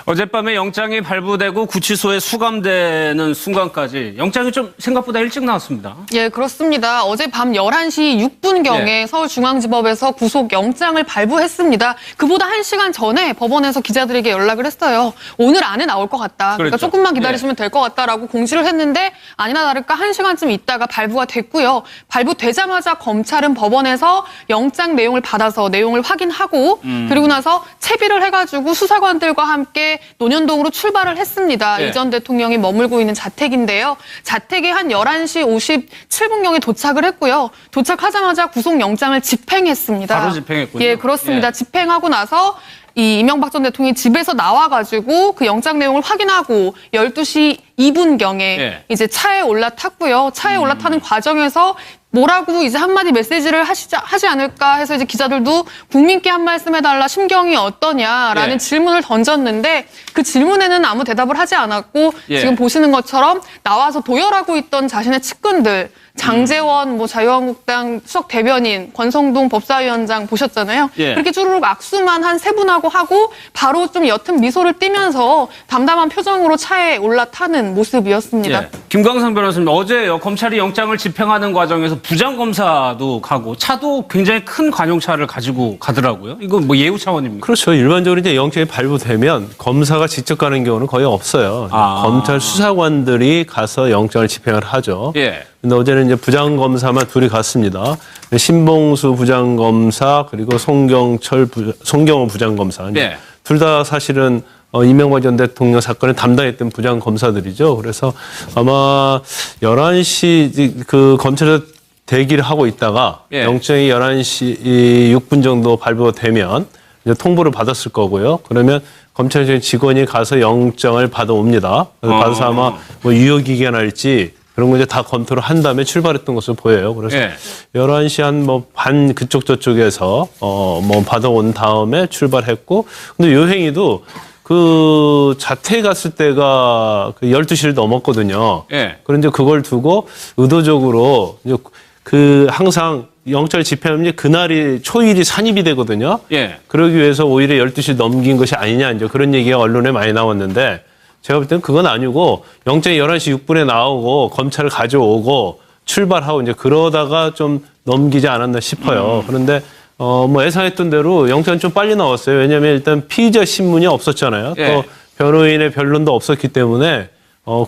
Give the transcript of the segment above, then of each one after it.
어젯밤에 영장이 발부되고 구치소에 수감되는 순간까지 영장이 좀 생각보다 일찍 나왔습니다. 예, 그렇습니다. 어젯밤 11시 6분경에 예. 서울중앙지법에서 구속영장을 발부했습니다. 그보다 1시간 전에 법원에서 기자들에게 연락을 했어요. 오늘 안에 나올 것 같다. 그러니까 그랬죠. 조금만 기다리시면 될 것 같다라고 공지를 했는데 아니나 다를까 1시간쯤 있다가 발부가 됐고요. 발부되자마자 검찰은 법원에서 영장 내용을 받아서 내용을 확인하고 그리고 나서 채비를 해가지고 수사관들과 함께 논현동으로 출발을 했습니다. 예. 이 전 대통령이 머물고 있는 자택인데요. 자택에 한 11시 57분경에 도착을 했고요. 도착하자마자 구속영장을 집행했습니다. 바로 집행했군요. 예, 그렇습니다. 예. 집행하고 나서 이 이명박 전 대통령이 집에서 나와가지고 그 영장 내용을 확인하고 12시 2분경에 예. 이제 차에 올라탔고요. 차에 올라타는 과정에서 뭐라고 이제 한마디 메시지를 하지 않을까 해서 이제 기자들도 국민께 한 말씀 해달라, 심경이 어떠냐라는 예. 질문을 던졌는데 그 질문에는 아무 대답을 하지 않았고 예. 지금 보시는 것처럼 나와서 도열하고 있던 자신의 측근들 장제원, 자유한국당 수석 대변인, 권성동 법사위원장 보셨잖아요. 예. 그렇게 쭈루룩 악수만 한 세 분하고 하고 바로 좀 옅은 미소를 띠면서 담담한 표정으로 차에 올라타는 모습이었습니다. 예. 김광상 변호사님, 어제 검찰이 영장을 집행하는 과정에서 부장검사도 가고 차도 굉장히 큰 관용차를 가지고 가더라고요. 이거 뭐 예우 차원입니까? 그렇죠. 일반적으로 이제 영장이 발부되면 검사가 직접 가는 경우는 거의 없어요. 검찰 수사관들이 가서 영장을 집행을 하죠. 예. 근데 어제는 이제 부장검사만 둘이 갔습니다. 신봉수 부장검사 그리고 송경호 부장검사. 예. 둘 다 사실은 이명박 전 대통령 사건을 담당했던 부장검사들이죠. 그래서 아마 11시 그 검찰에서 대기를 하고 있다가 예. 영장이 11시 6분 정도 발부되면 이제 통보를 받았을 거고요. 그러면 검찰 직원이 가서 영장을 받아옵니다. 받아서 아마 뭐 유효기간할지 그런 거 이제 다 검토를 한 다음에 출발했던 것으로 보여요. 그래서 예. 11시 한 뭐 반 그쪽 저쪽에서 뭐 받아온 다음에 출발했고 근데 요 행위도 그 자택에 갔을 때가 그 12시를 넘었거든요. 예. 그런데 그걸 두고 의도적으로 이제 그 항상 영장을 집행하면 그날이 초일이 산입이 되거든요. 예. 그러기 위해서 오히려 12시 넘긴 것이 아니냐 이제 그런 얘기가 언론에 많이 나왔는데 제가 볼 때는 그건 아니고 영장이 11시 6분에 나오고 검찰을 가져오고 출발하고 이제 그러다가 좀 넘기지 않았나 싶어요. 그런데 뭐 예상했던 대로 영장은 좀 빨리 나왔어요. 왜냐하면 일단 피의자 신문이 없었잖아요. 예. 또 변호인의 변론도 없었기 때문에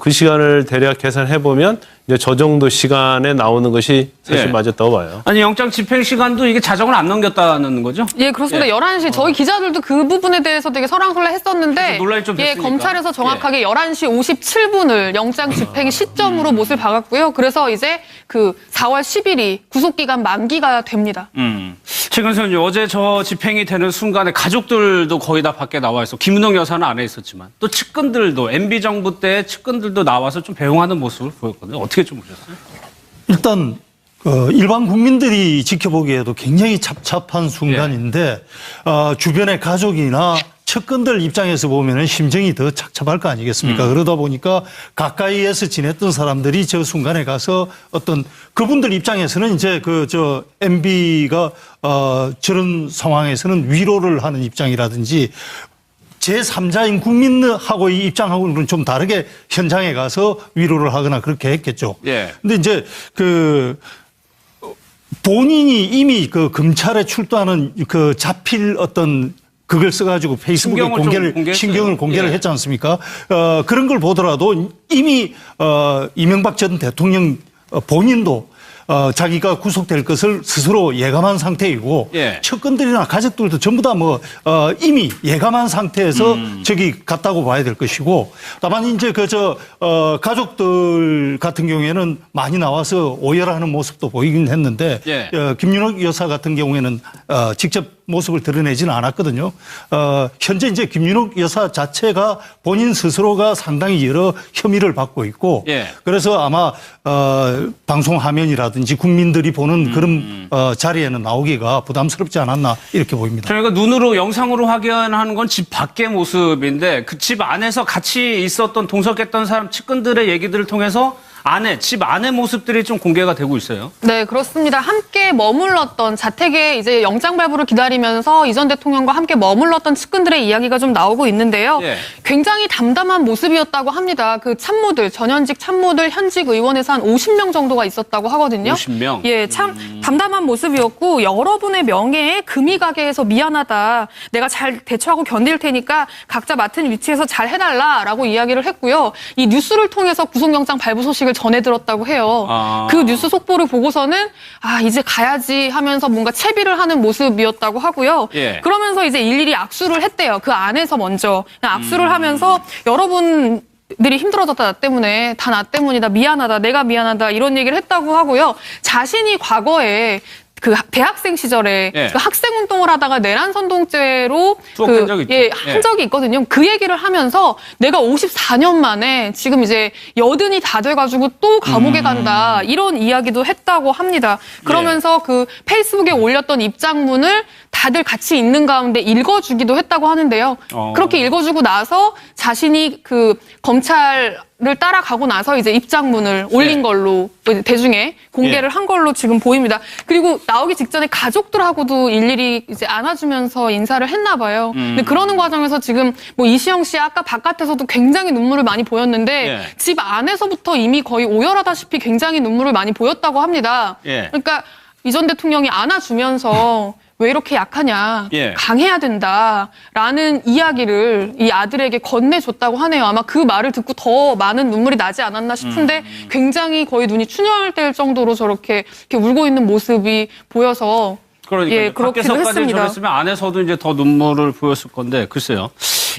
그 시간을 대략 계산해 보면 이제 저 정도 시간에 나오는 것이 사실 예. 맞았다고 봐요. 아니 영장 집행 시간도 이게 자정을 안 넘겼다는 거죠? 예, 그렇습니다. 예. 11시 저희 기자들도 그 부분에 대해서 되게 설랑설레했었는데 논란이 좀 예, 됐으니까. 검찰에서 정확하게 11시 57분을 영장 집행 시점으로 못을 박았고요. 그래서 이제 그 4월 10일이 구속기간 만기가 됩니다. 최근선님 어제 저 집행이 되는 순간에 가족들도 거의 다 밖에 나와 있어. 김은영 여사는 안에 있었지만 또 측근들도 MB 정부 때 측근들도 나와서 좀 배웅하는 모습을 보였거든요. 어떻게 좀 보셨어요? 일단 일반 국민들이 지켜보기에도 굉장히 착잡한 순간인데 주변의 가족이나 측근들 입장에서 보면은 심정이 더 착잡할 거 아니겠습니까? 그러다 보니까 가까이에서 지냈던 사람들이 저 순간에 가서 어떤 그분들 입장에서는 이제 MB가 저런 상황에서는 위로를 하는 입장이라든지 제3자인 국민하고의 입장하고는 좀 다르게 현장에 가서 위로를 하거나 그렇게 했겠죠. 예. 근데 이제 본인이 이미 그 검찰에 출두하는 그 자필 어떤 그걸 써가지고 페이스북에 신경을 공개를 예. 했지 않습니까? 그런 걸 보더라도 이미 이명박 전 대통령 본인도 자기가 구속될 것을 스스로 예감한 상태이고 예. 측근들이나 가족들도 전부 다 이미 예감한 상태에서 저기 갔다고 봐야 될 것이고 다만 이제 가족들 같은 경우에는 많이 나와서 오열하는 모습도 보이긴 했는데 예. 김윤옥 여사 같은 경우에는 직접 모습을 드러내지는 않았거든요. 현재 이제 김윤옥 여사 자체가 본인 스스로가 상당히 여러 혐의를 받고 있고 예. 그래서 아마 방송 화면이라든지 국민들이 보는 그런 자리에는 나오기가 부담스럽지 않았나 이렇게 보입니다. 저희가 눈으로 영상으로 확인하는 건 집 밖의 모습인데 그 집 안에서 같이 있었던 동석했던 사람 측근들의 얘기들을 통해서 아내, 집 안의 모습들이 좀 공개가 되고 있어요. 네, 그렇습니다. 함께 머물렀던 자택에 이제 영장 발부를 기다리면서 이 전 대통령과 함께 머물렀던 측근들의 이야기가 좀 나오고 있는데요. 예. 굉장히 담담한 모습이었다고 합니다. 그 참모들, 전현직 참모들, 현직 의원에서 한 50명 정도가 있었다고 하거든요. 50명? 예, 참 담담한 모습이었고 여러분의 명예에 금이 가게 해서 미안하다. 내가 잘 대처하고 견딜 테니까 각자 맡은 위치에서 잘 해달라라고 이야기를 했고요. 이 뉴스를 통해서 구속영장 발부 소식을 전해 들었다고 해요. 그 뉴스 속보를 보고서는 이제 가야지 하면서 뭔가 채비를 하는 모습이었다고 하고요. 예. 그러면서 이제 일일이 악수를 했대요. 그 안에서 먼저 악수를 하면서 여러분들이 힘들어졌다 나 때문에 다 나 때문이다 미안하다 내가 미안하다 이런 얘기를 했다고 하고요. 자신이 과거에 그 대학생 시절에 예. 그 학생 운동을 하다가 내란 선동죄로 투옥된 적이 있죠. 한 적이 있거든요. 그 얘기를 하면서 내가 54년 만에 지금 이제 여든이 다 돼가지고 또 감옥에 간다 이런 이야기도 했다고 합니다. 그러면서 그 페이스북에 올렸던 입장문을 다들 같이 읽는 가운데 읽어주기도 했다고 하는데요. 그렇게 읽어주고 나서 자신이 그 검찰을 따라가고 나서 이제 입장문을 올린 걸로 대중에 공개를 한 걸로 지금 보입니다. 그리고 나오기 직전에 가족들하고도 일일이 이제 안아주면서 인사를 했나 봐요. 근데 그러는 과정에서 지금 뭐 이시영 씨 아까 바깥에서도 굉장히 눈물을 많이 보였는데 예. 집 안에서부터 이미 거의 오열하다시피 굉장히 눈물을 많이 보였다고 합니다. 예. 그러니까 이 전 대통령이 안아주면서 왜 이렇게 약하냐, 예. 강해야 된다라는 이야기를 이 아들에게 건네줬다고 하네요. 아마 그 말을 듣고 더 많은 눈물이 나지 않았나 싶은데 굉장히 거의 눈이 충혈될 정도로 저렇게 이렇게 울고 있는 모습이 보여서 그러니까 예, 그렇기도 밖에서까지 했습니다. 저랬으면 안에서도 이제 더 눈물을 보였을 건데 글쎄요.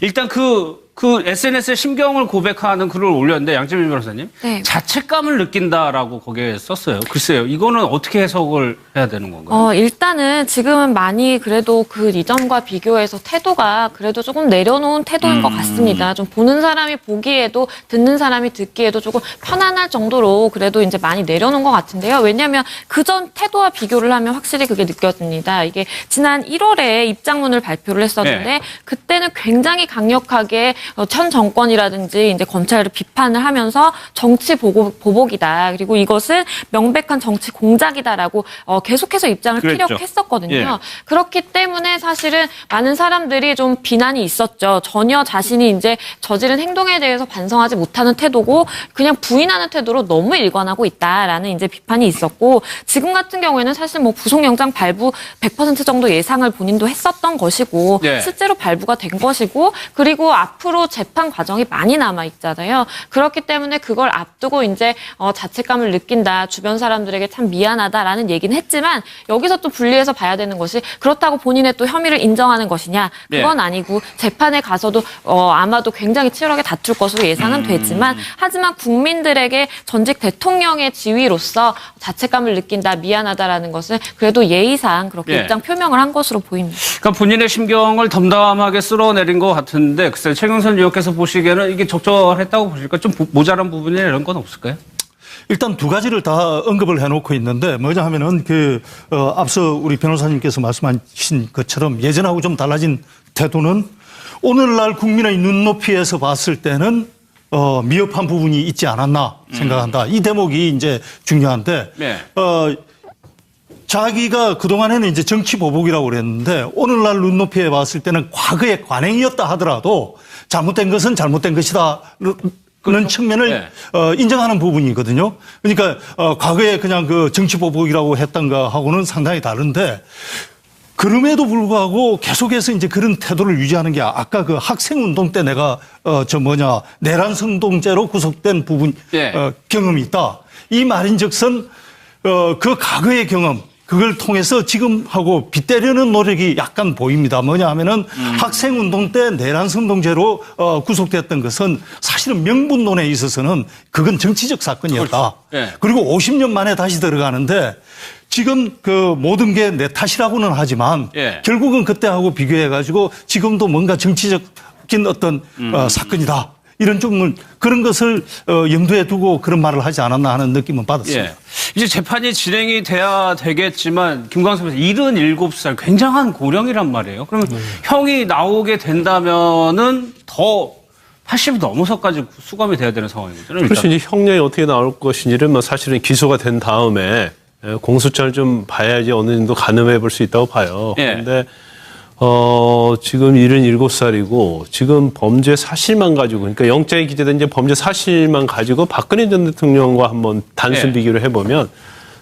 일단 그 SNS에 심경을 고백하는 글을 올렸는데 양재민 변호사님 네. 자책감을 느낀다라고 거기에 썼어요. 글쎄요. 이거는 어떻게 해석을 해야 되는 건가요? 일단은 지금은 많이 그래도 그 이전과 비교해서 태도가 그래도 조금 내려놓은 태도인 것 같습니다. 좀 보는 사람이 보기에도 듣는 사람이 듣기에도 조금 편안할 정도로 그래도 이제 많이 내려놓은 것 같은데요. 왜냐하면 그전 태도와 비교를 하면 확실히 그게 느껴집니다. 이게 지난 1월에 입장문을 발표를 했었는데 네. 그때는 굉장히 강력하게 현 정권이라든지 이제 검찰을 비판을 하면서 정치 보복이다. 그리고 이것은 명백한 정치 공작이다라고 계속해서 입장을 그랬죠. 피력했었거든요. 예. 그렇기 때문에 사실은 많은 사람들이 좀 비난이 있었죠. 전혀 자신이 이제 저지른 행동에 대해서 반성하지 못하는 태도고 그냥 부인하는 태도로 너무 일관하고 있다라는 이제 비판이 있었고 지금 같은 경우에는 사실 뭐 구속영장 발부 100% 정도 예상을 본인도 했었던 것이고 예. 실제로 발부가 된 것이고 그리고 앞으로 재판 과정이 많이 남아 있잖아요. 그렇기 때문에 그걸 앞두고 이제 자책감을 느낀다. 주변 사람들에게 참 미안하다라는 얘기는 했지만 여기서 또 분리해서 봐야 되는 것이 그렇다고 본인의 또 혐의를 인정하는 것이냐. 그건 아니고 재판에 가서도 아마도 굉장히 치열하게 다툴 것으로 예상은 되지만 하지만 국민들에게 전직 대통령의 지위로서 자책감을 느낀다. 미안하다라는 것은 그래도 예의상 그렇게 예. 입장 표명을 한 것으로 보입니다. 그러니까 본인의 심경을 덤담하게 쓸어내린 것 같은데 글쎄요. 최경선 의원께서 보시기에는 이게 적절했다고 보실까? 좀 모자란 부분이나 이런 건 없을까요? 일단 두 가지를 다 언급을 해놓고 있는데 뭐냐 하면은 앞서 우리 변호사님께서 말씀하신 것처럼 예전하고 좀 달라진 태도는 오늘날 국민의 눈높이에서 봤을 때는 미흡한 부분이 있지 않았나 생각한다. 이 대목이 이제 중요한데 네. 자기가 그동안에는 이제 정치 보복이라고 그랬는데 오늘날 눈높이에 봤을 때는 과거의 관행이었다 하더라도 잘못된 것은 잘못된 것이다. 그런 측면을 네. 인정하는 부분이거든요. 그러니까 과거에 그냥 그 정치 보복이라고 했던 거하고는 상당히 다른데 그럼에도 불구하고 계속해서 이제 그런 태도를 유지하는 게 아까 그 학생 운동 때 내가 내란 선동죄로 구속된 부분 네. 경험이 있다. 이 말인즉슨 그 과거의 경험 그걸 통해서 지금하고 빗대려는 노력이 약간 보입니다. 뭐냐 하면은 학생운동 때 내란선동죄로 구속됐던 것은 사실은 명분론에 있어서는 그건 정치적 사건이었다. 그렇죠. 네. 그리고 50년 만에 다시 들어가는데 지금 그 모든 게 내 탓이라고는 하지만 예. 결국은 그때하고 비교해가지고 지금도 뭔가 정치적인 어떤 사건이다. 이런 좀 그런 것을 염두에 두고 그런 말을 하지 않았나 하는 느낌은 받았습니다. 예. 이제 재판이 진행이 돼야 되겠지만 김광석 변호사 77살 굉장한 고령이란 말이에요. 그러면 형이 나오게 된다면은 더 80 넘어서까지 수감이 돼야 되는 상황이거든요. 일단. 그래서 이제 형량이 어떻게 나올 것인지를 뭐 사실은 기소가 된 다음에 공소장을 좀 봐야지 어느 정도 가늠해 볼 수 있다고 봐요. 예. 그런데 지금 77살이고 지금 범죄 사실만 가지고 그러니까 영장이 기재된 이제 범죄 사실만 가지고 박근혜 전 대통령과 한번 단순 예. 비교를 해보면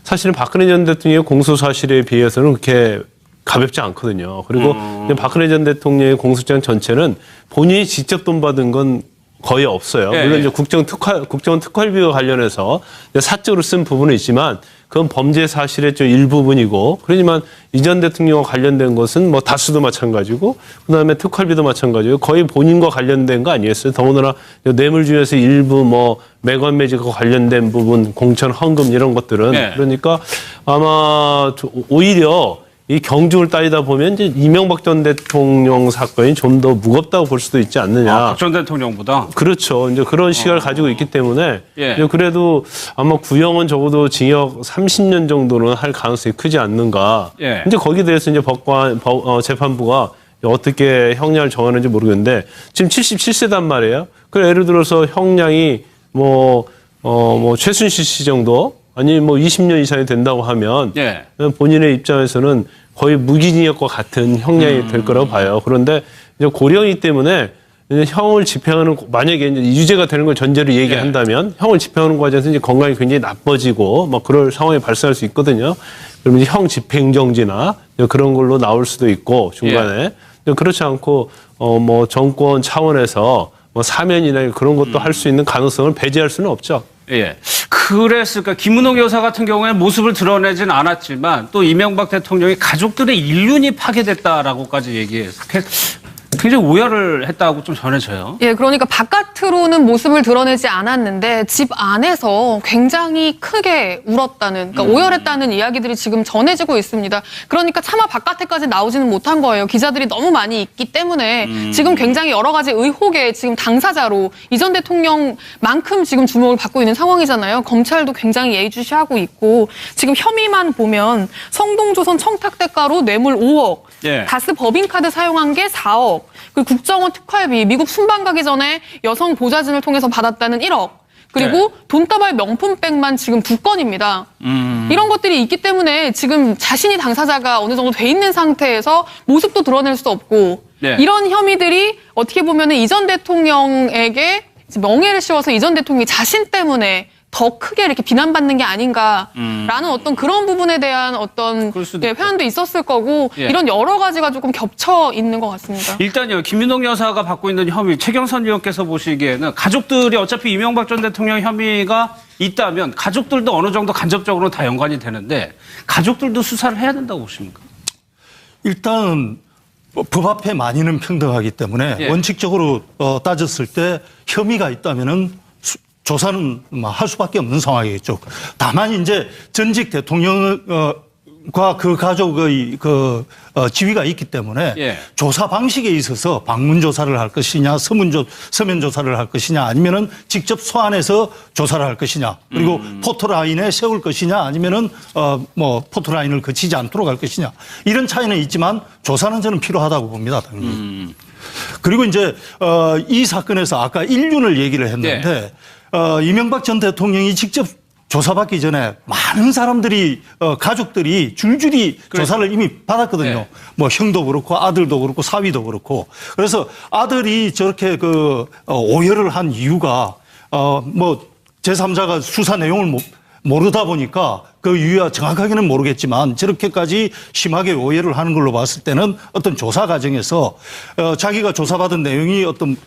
사실은 박근혜 전 대통령의 공소 사실에 비해서는 그렇게 가볍지 않거든요. 그리고 박근혜 전 대통령의 공소장 전체는 본인이 직접 돈 받은 건 거의 없어요. 예, 물론 예. 이제 국정원 특활비와 관련해서 사적으로 쓴 부분은 있지만 그건 범죄 사실의 좀 일부분이고 그러지만 이전 대통령과 관련된 것은 뭐 다수도 마찬가지고 그다음에 특활비도 마찬가지고 거의 본인과 관련된 거 아니었어요. 더군다나 뇌물 중에서 일부 뭐 매관 매직과 관련된 부분 공천 헌금 이런 것들은 네. 그러니까 아마 오히려 이 경중을 따지다 보면 이제 이명박 전 대통령 사건이 좀 더 무겁다고 볼 수도 있지 않느냐. 박 전 대통령보다. 그렇죠. 이제 그런 시각을 가지고 있기 때문에 예. 이제 그래도 아마 구형은 적어도 징역 30년 정도는 할 가능성이 크지 않는가. 예. 이제 거기에 대해서 이제 재판부가 어떻게 형량을 정하는지 모르겠는데 지금 77세단 말이에요. 그 예를 들어서 형량이 뭐 최순실 씨 정도 아니 뭐 20년 이상이 된다고 하면 예. 본인의 입장에서는 거의 무기징역과 같은 형량이 될 거라고 봐요. 그런데 이제 고령이기 때문에 이제 형을 집행하는 만약에 이제 유죄가 되는 걸 전제로 얘기한다면 형을 집행하는 과정에서 이제 건강이 굉장히 나빠지고 막 그럴 상황이 발생할 수 있거든요. 그러면 이제 형 집행정지나 그런 걸로 나올 수도 있고 중간에 그렇지 않고 뭐 정권 차원에서 뭐 사면이나 그런 것도 할 수 있는 가능성을 배제할 수는 없죠. 예. 그랬을까. 김은옥 여사 같은 경우에 모습을 드러내진 않았지만 또 이명박 대통령이 가족들의 인륜이 파괴됐다라고까지 얘기해서 굉장히 오열을 했다고 좀 전해져요. 예, 그러니까 바깥으로는 모습을 드러내지 않았는데 집 안에서 굉장히 크게 울었다는, 그러니까 오열했다는 이야기들이 지금 전해지고 있습니다. 그러니까 차마 바깥에까지 나오지는 못한 거예요. 기자들이 너무 많이 있기 때문에 지금 굉장히 여러 가지 의혹의 지금 당사자로 이전 대통령만큼 지금 주목을 받고 있는 상황이잖아요. 검찰도 굉장히 예의주시하고 있고 지금 혐의만 보면 성동조선 청탁대가로 뇌물 5억, 예. 다스 법인카드 사용한 게 4억, 그리고 국정원 특활비, 미국 순방 가기 전에 여성 보좌진을 통해서 받았다는 1억, 그리고 돈다발 명품백만 지금 2건입니다. 이런 것들이 있기 때문에 지금 자신이 당사자가 어느 정도 돼 있는 상태에서 모습도 드러낼 수 없고 네. 이런 혐의들이 어떻게 보면 이전 대통령에게 명예를 씌워서 이전 대통령이 자신 때문에 더 크게 이렇게 비난받는 게 아닌가라는 어떤 그런 부분에 대한 어떤 그럴 수도 있고. 회한도 있었을 거고 예. 이런 여러 가지가 조금 겹쳐 있는 것 같습니다. 일단요, 김윤옥 여사가 받고 있는 혐의, 최경선 의원께서 보시기에는 가족들이 어차피 이명박 전 대통령 혐의가 있다면 가족들도 어느 정도 간접적으로 다 연관이 되는데 가족들도 수사를 해야 된다고 보십니까? 일단 법 앞에 만인은 평등하기 때문에 예. 원칙적으로 따졌을 때 혐의가 있다면은 조사는 할 수밖에 없는 상황이겠죠. 다만 이제 전직 대통령과 그 가족의 지위가 있기 때문에 예. 조사 방식에 있어서 방문 조사를 할 것이냐, 서면 조사를 할 것이냐, 아니면은 직접 소환해서 조사를 할 것이냐, 그리고 포토라인에 세울 것이냐, 아니면은 뭐 포토라인을 거치지 않도록 할 것이냐, 이런 차이는 있지만 조사는 저는 필요하다고 봅니다, 당연히. 그리고 이제 이 사건에서 아까 인륜을 얘기를 했는데 이명박 전 대통령이 직접 조사받기 전에 많은 사람들이 가족들이 줄줄이 조사를 이미 받았거든요. 네. 뭐 형도 그렇고 아들도 그렇고 사위도 그렇고. 그래서 아들이 저렇게 오열을 한 이유가 뭐 제3자가 수사 내용을 모르다 보니까 그 이유야 정확하게는 모르겠지만 저렇게까지 심하게 오해를 하는 걸로 봤을 때는 어떤 조사 과정에서 자기가 조사받은 내용이 어떤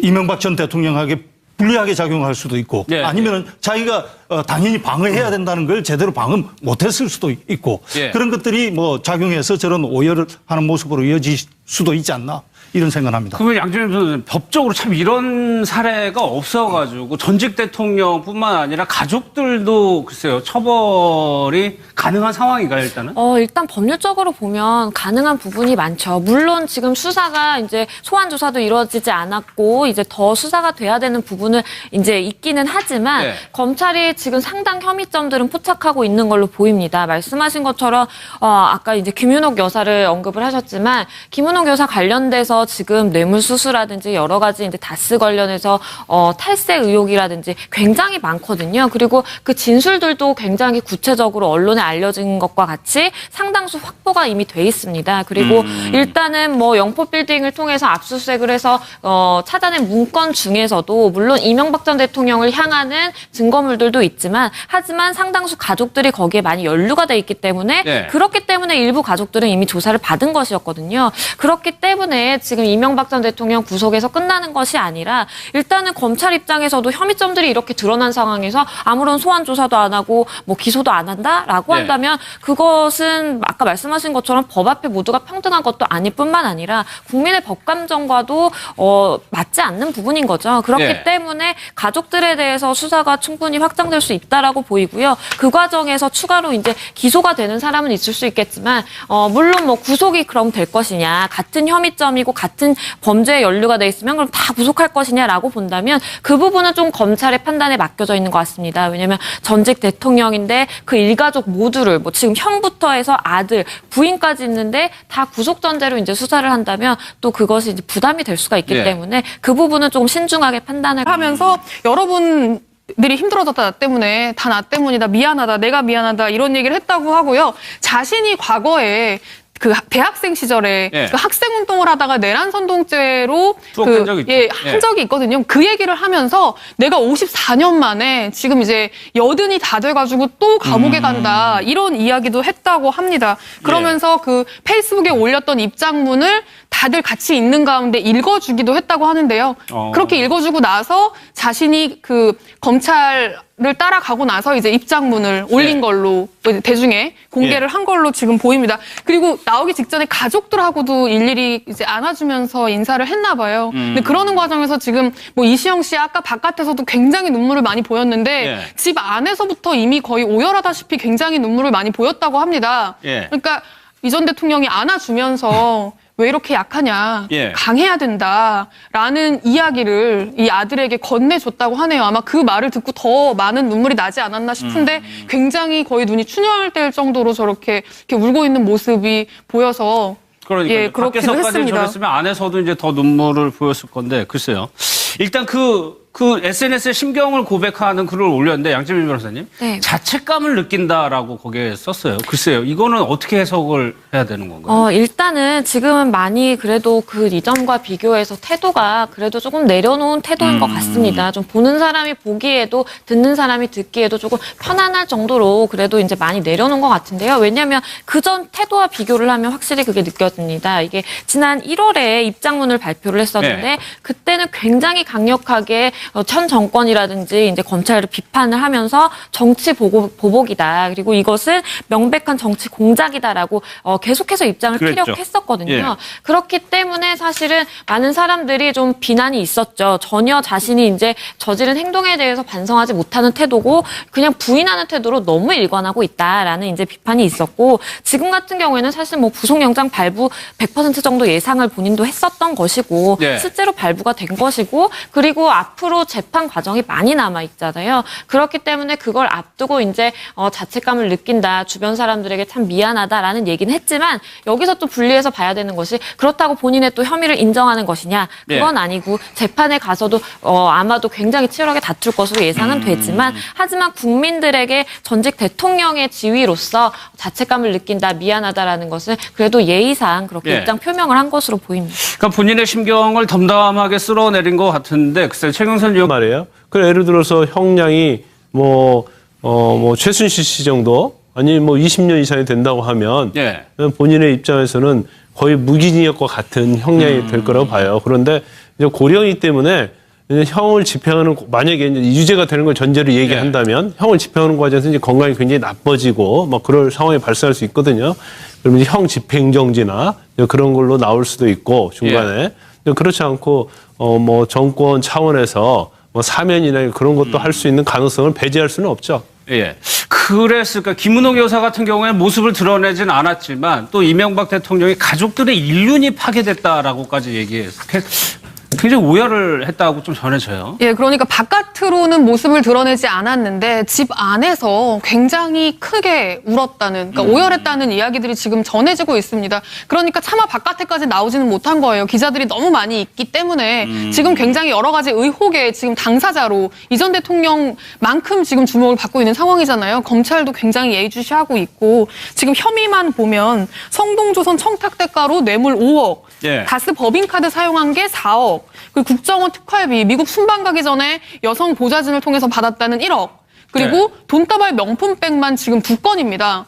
이명박 전 대통령에게 불리하게 작용할 수도 있고 예, 아니면은 자기가 당연히 방어해야 된다는 걸 제대로 방어 못했을 수도 있고 예. 그런 것들이 뭐 작용해서 저런 오해를 하는 모습으로 이어질 수도 있지 않나 이런 생각을 합니다. 그러면 양준일 선생님, 법적으로 참 이런 사례가 없어가지고 전직 대통령뿐만 아니라 가족들도 글쎄요, 처벌이 가능한 상황인가요, 일단은? 일단 법률적으로 보면 가능한 부분이 많죠. 물론 지금 수사가 이제 소환 조사도 이루어지지 않았고 이제 더 수사가 돼야 되는 부분은 이제 있기는 하지만 네. 검찰이 지금 상당 혐의점들은 포착하고 있는 걸로 보입니다. 말씀하신 것처럼 아까 이제 김윤옥 여사를 언급을 하셨지만 김윤옥 여사 관련돼서 관련해서 지금 뇌물수수라든지 여러 가지 이제 다스 관련해서 탈세 의혹이라든지 굉장히 많거든요. 그리고 그 진술들도 굉장히 구체적으로 언론에 알려진 것과 같이 상당수 확보가 이미 돼 있습니다. 그리고 일단은 뭐 영포빌딩을 통해서 압수수색을 해서 찾아낸 문건 중에서도 물론 이명박 전 대통령을 향하는 증거물들도 있지만 하지만 상당수 가족들이 거기에 많이 연루가 돼 있기 때문에 네. 그렇기 때문에 일부 가족들은 이미 조사를 받은 것이었거든요. 그렇기 때문에 지금 이명박 전 대통령 구속에서 끝나는 것이 아니라 일단은 검찰 입장에서도 혐의점들이 이렇게 드러난 상황에서 아무런 소환 조사도 안 하고 뭐 기소도 안 한다라고 네. 한다면 그것은 아까 말씀하신 것처럼 법 앞에 모두가 평등한 것도 아닐 뿐만 아니라 국민의 법감정과도 맞지 않는 부분인 거죠. 그렇기 네. 때문에 가족들에 대해서 수사가 충분히 확장될 수 있다라고 보이고요. 그 과정에서 추가로 이제 기소가 되는 사람은 있을 수 있겠지만 물론 뭐 구속이 그럼 될 것이냐, 같은 혐의점이고 같은 범죄에 연루가 돼 있으면 그럼 다 구속할 것이냐라고 본다면 그 부분은 좀 검찰의 판단에 맡겨져 있는 것 같습니다. 왜냐하면 전직 대통령인데 그 일가족 모두를 뭐 지금 형부터 해서 아들, 부인까지 있는데 다 구속 전제로 이제 수사를 한다면 또 그것이 이제 부담이 될 수가 있기 예. 때문에 그 부분은 조금 신중하게 판단을 하면서 여러분들이 힘들어졌다 나 때문에 다 나 때문이다 미안하다 내가 미안하다 이런 얘기를 했다고 하고요. 자신이 과거에 그 대학생 시절에 예. 그 학생 운동을 하다가 내란 선동죄로 투옥된 적이 있죠. 한 적이 있거든요. 그 얘기를 하면서 내가 54년 만에 지금 이제 여든이 다 돼가지고 또 감옥에 간다 이런 이야기도 했다고 합니다. 그러면서 그 페이스북에 올렸던 입장문을 다들 같이 읽는 가운데 읽어주기도 했다고 하는데요. 그렇게 읽어주고 나서 자신이 그 검찰을 따라가고 나서 이제 입장문을 올린 네. 걸로 대중에 공개를 한 걸로 지금 보입니다. 그리고 나오기 직전에 가족들하고도 일일이 이제 안아주면서 인사를 했나 봐요. 근데 그러는 과정에서 지금 뭐 이시영 씨 아까 바깥에서도 굉장히 눈물을 많이 보였는데 예. 집 안에서부터 이미 거의 오열하다시피 굉장히 눈물을 많이 보였다고 합니다. 예. 그러니까 이 전 대통령이 안아주면서 왜 이렇게 약하냐, 예. 강해야 된다라는 이야기를 이 아들에게 건네줬다고 하네요. 아마 그 말을 듣고 더 많은 눈물이 나지 않았나 싶은데 굉장히 거의 눈이 충혈될 정도로 저렇게 이렇게 울고 있는 모습이 보여서 그러니까 예, 그렇기도 밖에서까지 했습니다. 저랬으면 안에서도 이제 더 눈물을 보였을 건데 글쎄요. 일단 그 SNS에 심경을 고백하는 글을 올렸는데 양재민 변호사님 네. 자책감을 느낀다라고 거기에 썼어요. 글쎄요. 이거는 어떻게 해석을 해야 되는 건가요? 일단은 지금은 많이 그래도 그 이전과 비교해서 태도가 그래도 조금 내려놓은 태도인 것 같습니다. 좀 보는 사람이 보기에도 듣는 사람이 듣기에도 조금 편안할 정도로 그래도 이제 많이 내려놓은 것 같은데요. 왜냐하면 그전 태도와 비교를 하면 확실히 그게 느껴집니다. 이게 지난 1월에 입장문을 발표를 했었는데 네. 그때는 굉장히 강력하게 현 정권이라든지 이제 검찰을 비판을 하면서 정치 보복이다. 그리고 이것은 명백한 정치 공작이다라고 계속해서 입장을 그랬죠. 피력했었거든요. 예. 그렇기 때문에 사실은 많은 사람들이 좀 비난이 있었죠. 전혀 자신이 이제 저지른 행동에 대해서 반성하지 못하는 태도고 그냥 부인하는 태도로 너무 일관하고 있다라는 이제 비판이 있었고 지금 같은 경우에는 사실 뭐 구속영장 발부 100% 정도 예상을 본인도 했었던 것이고 예. 실제로 발부가 된 것이고 그리고 앞으로 재판 과정이 많이 남아 있잖아요. 그렇기 때문에 그걸 앞두고 이제 자책감을 느낀다. 주변 사람들에게 참 미안하다라는 얘기는 했지만 여기서 또 분리해서 봐야 되는 것이 그렇다고 본인의 또 혐의를 인정하는 것이냐. 그건 아니고 재판에 가서도 아마도 굉장히 치열하게 다툴 것으로 예상은 되지만 하지만 국민들에게 전직 대통령의 지위로서 자책감을 느낀다. 미안하다라는 것은 그래도 예의상 그렇게 예. 입장 표명을 한 것으로 보입니다. 그러니까 본인의 심경을 덤담하게 쓸어내린 것 같은데 글쎄 최경선 의원 말이에요. 그 예를 들어서 형량이 뭐 최순실 씨 정도 아니 뭐 20년 이상이 된다고 하면 예. 본인의 입장에서는 거의 무기징역과 같은 형량이 될 거라고 봐요. 그런데 이제 고령이기 때문에 형을 집행하는 만약에 이제 유죄가 되는 걸 전제로 얘기한다면 형을 집행하는 과정에서 이제 건강이 굉장히 나빠지고 막 그럴 상황이 발생할 수 있거든요. 그러면 이제 형 집행정지나 그런 걸로 나올 수도 있고 중간에 그렇지 않고 뭐 정권 차원에서 뭐 사면이나 그런 것도 할 수 있는 가능성을 배제할 수는 없죠. 예. 그랬을까. 김은옥 여사 같은 경우에 모습을 드러내진 않았지만 또 이명박 대통령이 가족들의 인륜이 파괴됐다라고까지 얘기했어요. 굉장히 오열을 했다고 좀 전해져요. 예, 그러니까 바깥으로는 모습을 드러내지 않았는데 집 안에서 굉장히 크게 울었다는, 그러니까 오열했다는 이야기들이 지금 전해지고 있습니다. 그러니까 차마 바깥에까지 나오지는 못한 거예요. 기자들이 너무 많이 있기 때문에 지금 굉장히 여러 가지 의혹의 지금 당사자로 이 전 대통령만큼 지금 주목을 받고 있는 상황이잖아요. 검찰도 굉장히 예의주시하고 있고 지금 혐의만 보면 성동조선 청탁 대가로 뇌물 5억, 예. 다스 법인카드 사용한 게 4억, 그리고 국정원 특활비, 미국 순방 가기 전에 여성 보좌진을 통해서 받았다는 1억, 그리고 돈다발 명품백만 지금 2건입니다.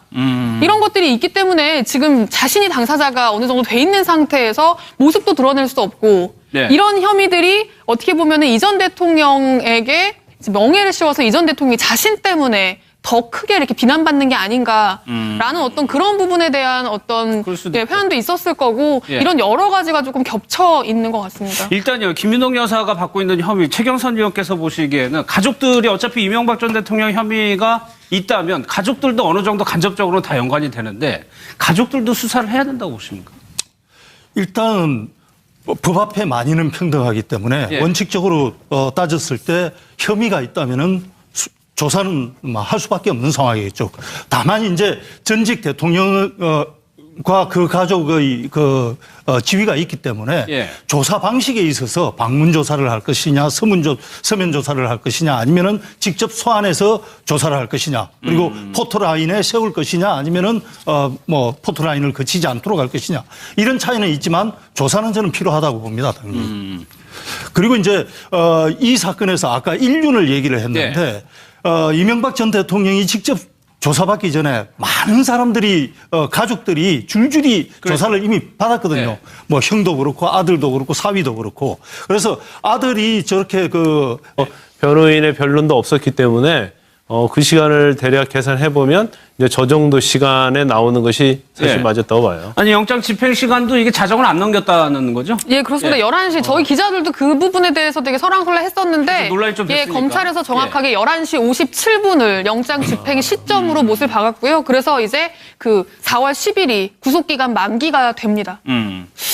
이런 것들이 있기 때문에 지금 자신이 당사자가 어느 정도 돼 있는 상태에서 모습도 드러낼 수 없고 네. 이런 이런 혐의들이 어떻게 보면 은 이 전 대통령에게 명예를 씌워서 이 전 대통령이 자신 때문에 더 크게 이렇게 비난받는 게 아닌가라는 어떤 그런 부분에 대한 어떤 그럴 수도 있고. 표현도 있었을 거고 예. 이런 여러 가지가 조금 겹쳐 있는 것 같습니다. 일단요, 김윤옥 여사가 받고 있는 혐의, 최경선 의원께서 보시기에는 가족들이 어차피 이명박 전 대통령 혐의가 있다면 가족들도 어느 정도 간접적으로 다 연관이 되는데 가족들도 수사를 해야 된다고 보십니까? 일단 법 앞에 만인은 평등하기 때문에 예. 원칙적으로 따졌을 때 혐의가 있다면은 조사는 할 수밖에 없는 상황이겠죠. 다만 이제 전직 대통령과 그 가족의 지위가 있기 때문에 예. 조사 방식에 있어서 방문 조사를 할 것이냐, 서면 조사를 할 것이냐, 아니면은 직접 소환해서 조사를 할 것이냐, 그리고 포토라인에 세울 것이냐, 아니면은 포토라인을 거치지 않도록 할 것이냐, 이런 차이는 있지만 조사는 저는 필요하다고 봅니다, 당연히. 그리고 이제 이 사건에서 아까 인륜을 얘기를 했는데 이명박 전 대통령이 직접 조사받기 전에 많은 사람들이 가족들이 줄줄이 조사를 이미 받았거든요. 네. 뭐 형도 그렇고 아들도 그렇고 사위도 그렇고. 그래서 아들이 저렇게 변호인의 변론도 없었기 때문에 그 시간을 대략 계산해 보면 이제 저 정도 시간에 나오는 것이 사실 예. 맞았다고 봐요. 아니, 영장 집행 시간도 이게 자정을 안 넘겼다는 거죠? 예, 그렇습니다. 예. 11시. 저희 기자들도 그 부분에 대해서 되게 설랑설레했었는데 논란이 좀 예, 됐으니까. 검찰에서 정확하게 11시 57분을 영장 집행 시점으로 못을 박았고요. 그래서 이제 그 4월 10일이 구속기간 만기가 됩니다.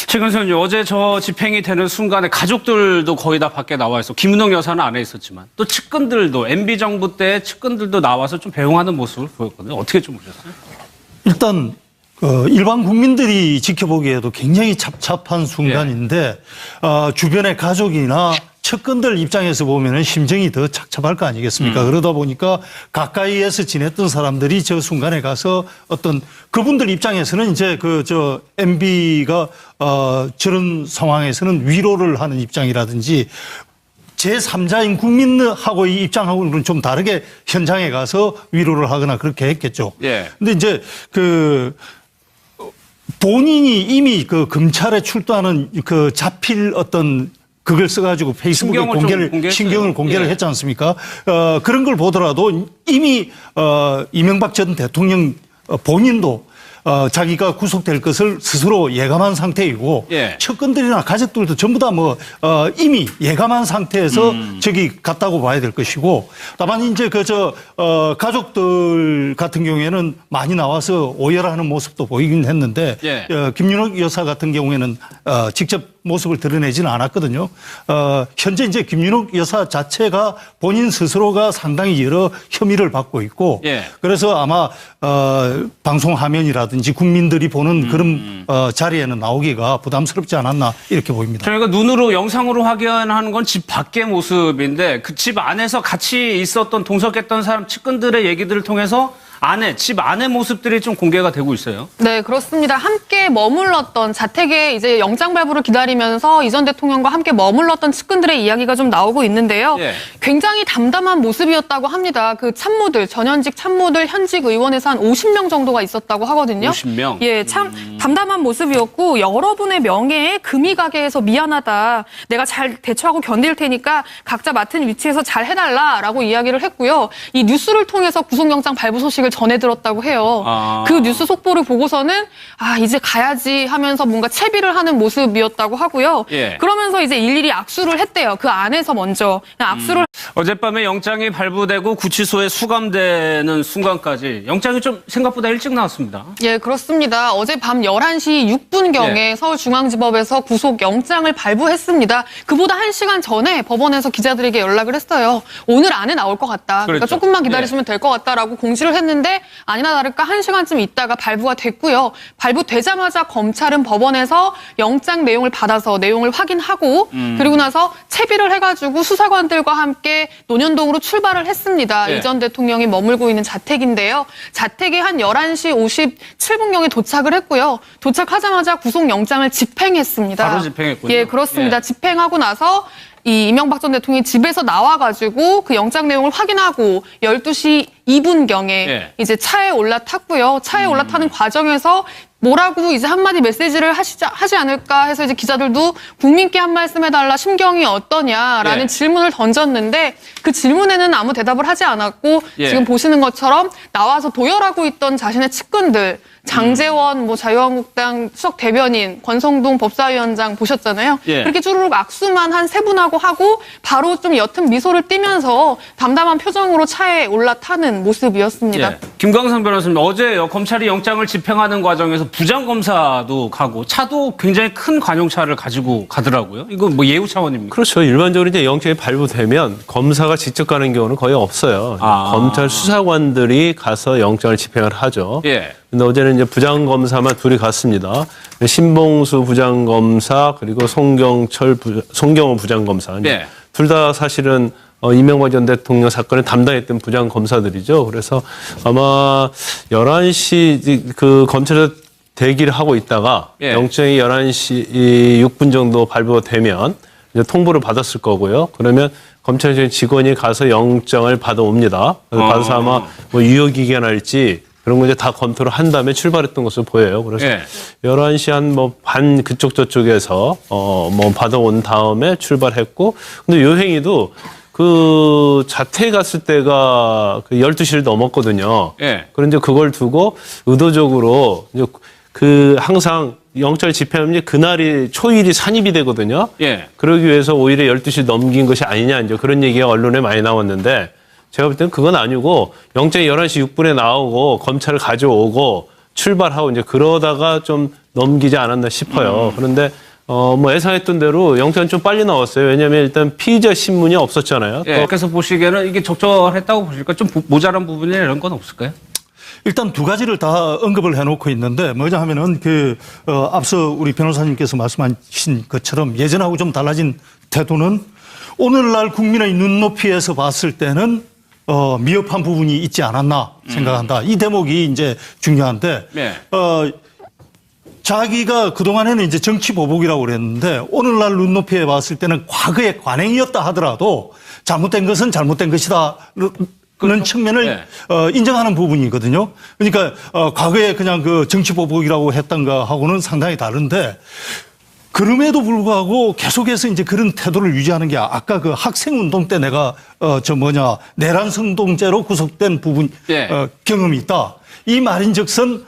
최근선 어제 저 집행이 되는 순간에 가족들도 거의 다 밖에 나와 있어. 김은옥 여사는 안에 있었지만 또 측근들도 MB 정부 때 측근들도 나와서 좀 배웅하는 모습을 보였거든요. 어떻게 좀 보셨어요? 일단 일반 국민들이 지켜보기에도 굉장히 찹찹한 순간인데 주변의 가족이나 측근들 입장에서 보면은 심정이 더 착잡할 거 아니겠습니까? 그러다 보니까 가까이에서 지냈던 사람들이 저 순간에 가서 어떤 그분들 입장에서는 이제 MB가 저런 상황에서는 위로를 하는 입장이라든지 제3자인 국민하고의 입장하고는 좀 다르게 현장에 가서 위로를 하거나 그렇게 했겠죠. 예. 근데 이제 본인이 이미 검찰에 출두하는 자필 어떤 그걸 써가지고 페이스북에 신경을 공개를 예. 했지 않습니까? 그런 걸 보더라도 이미 이명박 전 대통령 본인도 자기가 구속될 것을 스스로 예감한 상태이고 예. 측근들이나 가족들도 전부 다 이미 예감한 상태에서 저기 갔다고 봐야 될 것이고 다만 이제 가족들 같은 경우에는 많이 나와서 오열하는 모습도 보이긴 했는데 예. 김윤옥 여사 같은 경우에는 직접 모습을 드러내지는 않았거든요. 현재 이제 김윤옥 여사 자체가 본인 스스로가 상당히 여러 혐의를 받고 있고 예. 그래서 아마 방송 화면이라든지 국민들이 보는 그런 자리에는 나오기가 부담스럽지 않았나 이렇게 보입니다. 저희가 눈으로 영상으로 확인하는 건 집 밖의 모습인데 그 집 안에서 같이 있었던 동석했던 사람 측근들의 얘기들을 통해서 집 안의 모습들이 좀 공개가 되고 있어요. 네, 그렇습니다. 함께 머물렀던 자택에 이제 영장 발부를 기다리면서 이 전 대통령과 함께 머물렀던 측근들의 이야기가 좀 나오고 있는데요. 예. 굉장히 담담한 모습이었다고 합니다. 그 참모들, 전현직 참모들, 현직 의원에서 한 50명 정도가 있었다고 하거든요. 50명? 예, 참 담담한 모습이었고 여러분의 명예에 금이 가게 해서 미안하다. 내가 잘 대처하고 견딜 테니까 각자 맡은 위치에서 잘 해달라라고 이야기를 했고요. 이 뉴스를 통해서 구속영장 발부 소식을 전해 들었다고 해요. 아. 그 뉴스 속보를 보고서는 이제 가야지 하면서 뭔가 채비를 하는 모습이었다고 하고요. 예. 그러면서 이제 일일이 악수를 했대요. 그 안에서 먼저 그냥 악수를 어젯밤에 영장이 발부되고 구치소에 수감되는 순간까지 영장이 좀 생각보다 일찍 나왔습니다. 예, 그렇습니다. 어제 밤 11시 6분경에 예. 서울중앙지법에서 구속영장을 발부했습니다. 그보다 1시간 전에 법원에서 기자들에게 연락을 했어요. 오늘 안에 나올 것 같다. 그러니까 그랬죠. 조금만 기다리시면 될 것 같다라고 공지를 했는데 아니나 다를까 1시간쯤 있다가 발부가 됐고요. 발부되자마자 검찰은 법원에서 영장 내용을 받아서 내용을 확인하고 그리고 나서 채비를 해가지고 수사관들과 함께 논현동으로 출발을 했습니다. 예. 이 전 대통령이 머물고 있는 자택인데요. 자택에 한 11시 57분경에 도착을 했고요. 도착하자마자 구속영장을 집행했습니다. 바로 집행했군요. 예, 그렇습니다. 예. 집행하고 나서 이 이명박 전 대통령이 집에서 나와가지고 그 영장 내용을 확인하고 12시 2분경에 예. 이제 차에 올라탔고요. 차에 올라타는 과정에서 뭐라고 이제 한마디 메시지를 하지 않을까 해서 이제 기자들도 국민께 한 말씀 해달라, 심경이 어떠냐라는 예. 질문을 던졌는데 그 질문에는 아무 대답을 하지 않았고 예. 지금 보시는 것처럼 나와서 도열하고 있던 자신의 측근들 장제원 자유한국당 수석 대변인, 권성동 법사위원장 보셨잖아요. 예. 그렇게 쭈루룩 악수만 한 세 분하고 하고 바로 좀 옅은 미소를 띠면서 담담한 표정으로 차에 올라타는 모습이었습니다. 예. 김광상 변호사님, 어제 검찰이 영장을 집행하는 과정에서 부장검사도 가고 차도 굉장히 큰 관용차를 가지고 가더라고요. 이거 뭐 예우 차원입니까? 그렇죠. 일반적으로 이제 영장이 발부되면 검사가 직접 가는 경우는 거의 없어요. 아. 검찰 수사관들이 가서 영장을 집행을 하죠. 예. 근데 어제는 이제 부장검사만 둘이 갔습니다. 신봉수 부장검사 그리고 송경호 부장검사. 예. 둘 다 사실은 이명박 전 대통령 사건을 담당했던 부장검사들이죠. 그래서 아마 11시 그 검찰에서 대기를 하고 있다가 예. 영장이 11시 6분 정도 발부되면 이제 통보를 받았을 거고요. 그러면 검찰 직원이 가서 영장을 받아옵니다. 그래서 받아서 아마 뭐 유효기간할지 그런 거 이제 다 검토를 한 다음에 출발했던 것으로 보여요. 그래서 예. 11시 한 뭐 반 그쪽 저쪽에서 뭐 받아온 다음에 출발했고 근데 요 행위도 그 자택에 갔을 때가 그 12시를 넘었거든요. 예. 그런데 그걸 두고 의도적으로 이제 그 항상 영장을 집행하면 이제 그날이 초일이 산입이 되거든요. 예. 그러기 위해서 오히려 12시 넘긴 것이 아니냐 이제 그런 얘기가 언론에 많이 나왔는데 제가 볼 때는 그건 아니고 영장이 11시 6분에 나오고 검찰을 가져오고 출발하고 이제 그러다가 좀 넘기지 않았나 싶어요. 그런데 뭐 예상했던 대로 영장은 좀 빨리 나왔어요. 왜냐하면 일단 피의자 신문이 없었잖아요. 예. 그래서 보시기에는 이게 적절했다고 보실까요? 좀 모자란 부분이나 이런 건 없을까요? 일단 두 가지를 다 언급을 해놓고 있는데 뭐냐 하면은 앞서 우리 변호사님께서 말씀하신 것처럼 예전하고 좀 달라진 태도는 오늘날 국민의 눈높이에서 봤을 때는 미흡한 부분이 있지 않았나 생각한다. 이 대목이 이제 중요한데, 네. 자기가 그동안에는 이제 정치 보복이라고 그랬는데, 오늘날 눈높이에 봤을 때는 과거의 관행이었다 하더라도 잘못된 것은 잘못된 것이다. 그런 측면을 네. 인정하는 부분이거든요. 그러니까 과거에 그냥 그 정치 보복이라고 했던 거하고는 상당히 다른데, 그럼에도 불구하고 계속해서 이제 그런 태도를 유지하는 게 아까 그 학생 운동 때 내가 내란 성동죄로 구속된 부분 예. 경험이 있다. 이 말인즉슨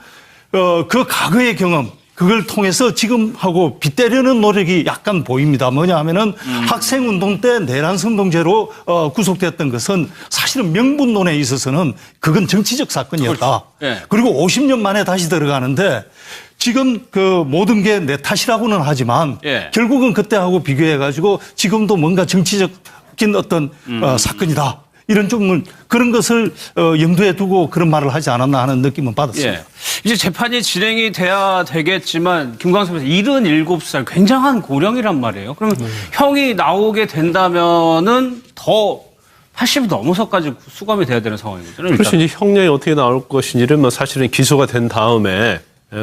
그 과거의 경험 그걸 통해서 지금하고 빗대려는 노력이 약간 보입니다. 뭐냐 하면은 학생 운동 때 내란 성동죄로 구속됐던 것은 사실은 명분론에 있어서는 그건 정치적 사건이었다. 그렇죠. 예. 그리고 50년 만에 다시 들어가는데 지금 그 모든 게 내 탓이라고는 하지만 예. 결국은 그때하고 비교해가지고 지금도 뭔가 정치적인 어떤 사건이다. 이런 쪽은 그런 것을 염두에 두고 그런 말을 하지 않았나 하는 느낌은 받았습니다. 예. 이제 재판이 진행이 돼야 되겠지만 김광석 변호사 77살 굉장한 고령이란 말이에요. 그러면 형이 나오게 된다면은 더 80이 넘어서까지 수감이 돼야 되는 상황인 거죠. 그렇죠. 이제 형량이 어떻게 나올 것인지를 뭐 사실은 기소가 된 다음에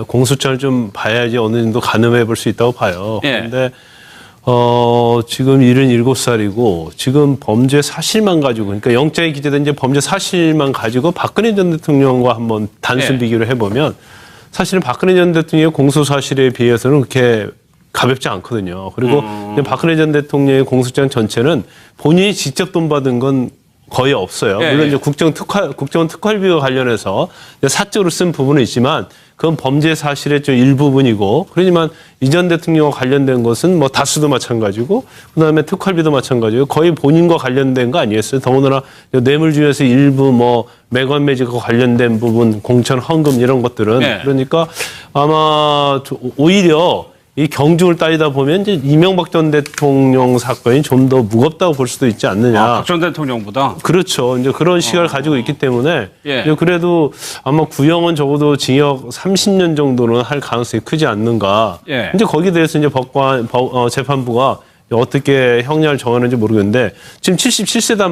공소장을 좀 봐야지 어느 정도 가늠해 볼 수 있다고 봐요. 예. 그런데 지금 77살이고 지금 범죄 사실만 가지고 그러니까 영장에 기재된 이제 범죄 사실만 가지고 박근혜 전 대통령과 한번 단순 예. 비교를 해보면 사실은 박근혜 전 대통령의 공소 사실에 비해서는 그렇게 가볍지 않거든요. 그리고 박근혜 전 대통령의 공소장 전체는 본인이 직접 돈 받은 건 거의 없어요. 예, 물론 예. 이제 국정특활비와 관련해서 사적으로 쓴 부분은 있지만 그건 범죄 사실의 좀 일부분이고 그러지만 이전 대통령과 관련된 것은 뭐 다수도 마찬가지고 그다음에 특활비도 마찬가지고 거의 본인과 관련된 거 아니었어요. 더군다나 뇌물 중에서 일부 뭐 매건 매직과 관련된 부분 공천 헌금 이런 것들은 네. 그러니까 아마 오히려 이 경중을 따지다 보면 이제 이명박 전 대통령 사건이 좀 더 무겁다고 볼 수도 있지 않느냐. 박 전 대통령보다. 그렇죠. 이제 그런 시각을 가지고 있기 때문에 예. 이제 그래도 아마 구형은 적어도 징역 30년 정도는 할 가능성이 크지 않는가. 예. 이제 거기에 대해서 이제 재판부가 어떻게 형량을 정하는지 모르겠는데 지금 77세다